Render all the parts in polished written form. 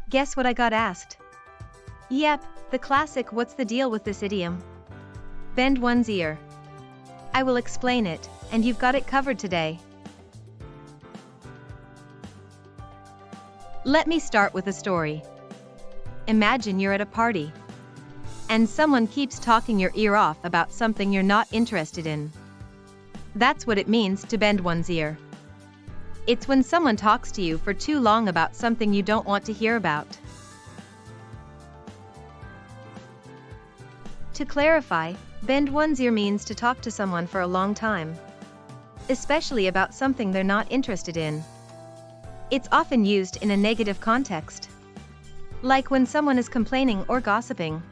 Guess what I got asked? Yep, the classic "what's the deal with this idiom?" Bend one's ear. I will explain it, and you've got it covered today. Let me start with a story. Imagine you're at a party, and someone keeps talking your ear off about something you're not interested in. That's what it means to bend one's ear. It's when someone talks to you for too long about something you don't want to hear about. To clarify, bend one's ear means to talk to someone for a long time, especially about something they're not interested in. It's often used in a negative context, like when someone is complaining or gossiping.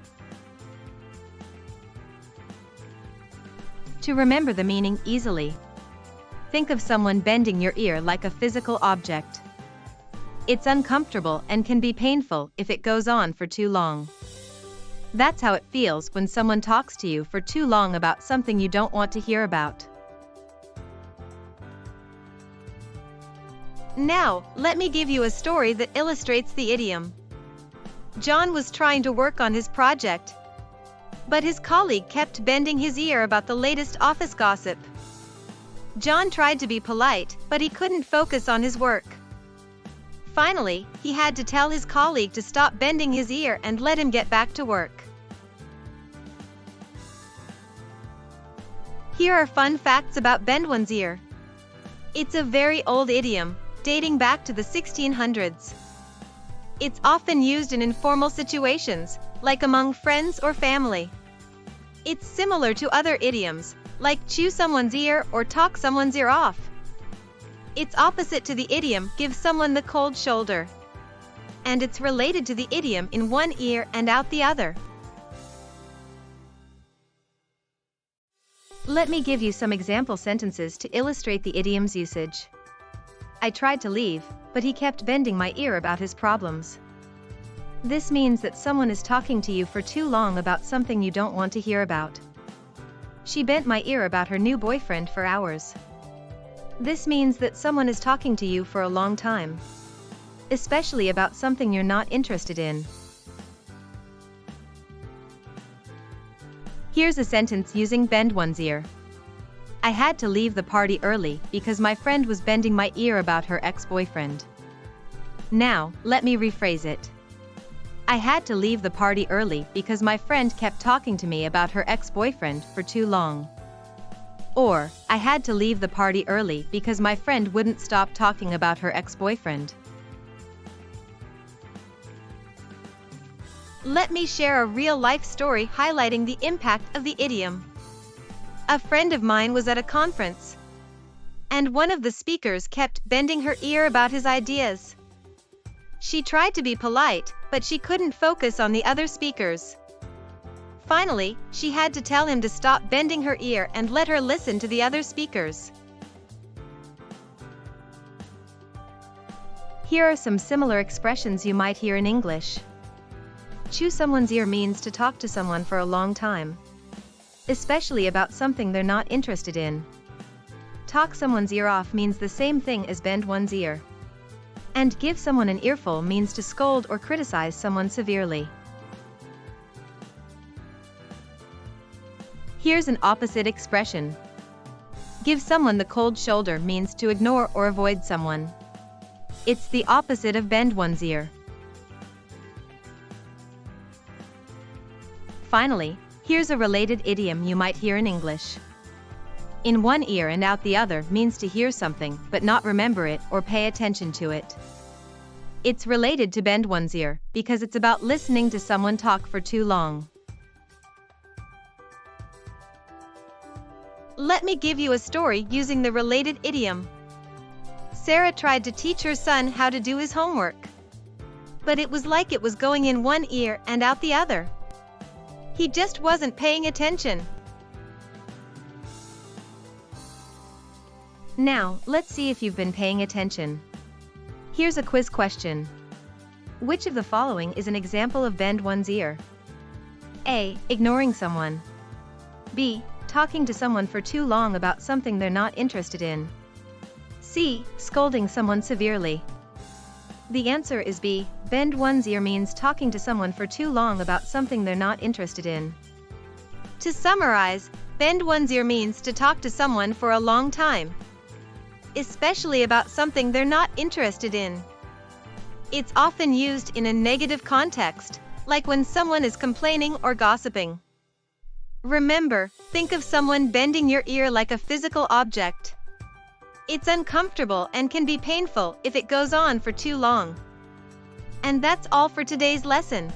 To remember the meaning easily, think of someone bending your ear like a physical object. It's uncomfortable and can be painful if it goes on for too long. That's how it feels when someone talks to you for too long about something you don't want to hear about. Now, let me give you a story that illustrates the idiom. John was trying to work on his project, but his colleague kept bending his ear about the latest office gossip. John tried to be polite, but he couldn't focus on his work. Finally, he had to tell his colleague to stop bending his ear and let him get back to work. Here are fun facts about bend one's ear. It's a very old idiom, dating back to the 1600s. It's often used in informal situations, like among friends or family. It's similar to other idioms, like chew someone's ear or talk someone's ear off. It's opposite to the idiom give someone the cold shoulder. And it's related to the idiom in one ear and out the other. Let me give you some example sentences to illustrate the idiom's usage. I tried to leave, but he kept bending my ear about his problems. This means that someone is talking to you for too long about something you don't want to hear about. She bent my ear about her new boyfriend for hours. This means that someone is talking to you for a long time, especially about something you're not interested in. Here's a sentence using bend one's ear. I had to leave the party early because my friend was bending my ear about her ex-boyfriend. Now, let me rephrase it. I had to leave the party early because my friend kept talking to me about her ex-boyfriend for too long. Or, I had to leave the party early because my friend wouldn't stop talking about her ex-boyfriend. Let me share a real-life story highlighting the impact of the idiom. A friend of mine was at a conference, and one of the speakers kept bending her ear about his ideas. She tried to be polite, but she couldn't focus on the other speakers. Finally, she had to tell him to stop bending her ear and let her listen to the other speakers. Here are some similar expressions you might hear in English. Chew someone's ear means to talk to someone for a long time, especially about something they're not interested in. Talk someone's ear off means the same thing as bend one's ear. And give someone an earful means to scold or criticize someone severely. Here's an opposite expression. Give someone the cold shoulder means to ignore or avoid someone. It's the opposite of bend one's ear. Finally, here's a related idiom you might hear in English. In one ear and out the other means to hear something but not remember it or pay attention to it. It's related to bend one's ear because it's about listening to someone talk for too long. Let me give you a story using the related idiom. Sarah tried to teach her son how to do his homework, but it was like it was going in one ear and out the other. He just wasn't paying attention. Now, let's see if you've been paying attention. Here's a quiz question. Which of the following is an example of bend one's ear? A. Ignoring someone. B. Talking to someone for too long about something they're not interested in. C. Scolding someone severely. The answer is B. Bend one's ear means talking to someone for too long about something they're not interested in. To summarize, bend one's ear means to talk to someone for a long time, especially about something they're not interested in. It's often used in a negative context, like when someone is complaining or gossiping. Remember, think of someone bending your ear like a physical object. It's uncomfortable and can be painful if it goes on for too long. And that's all for today's lesson.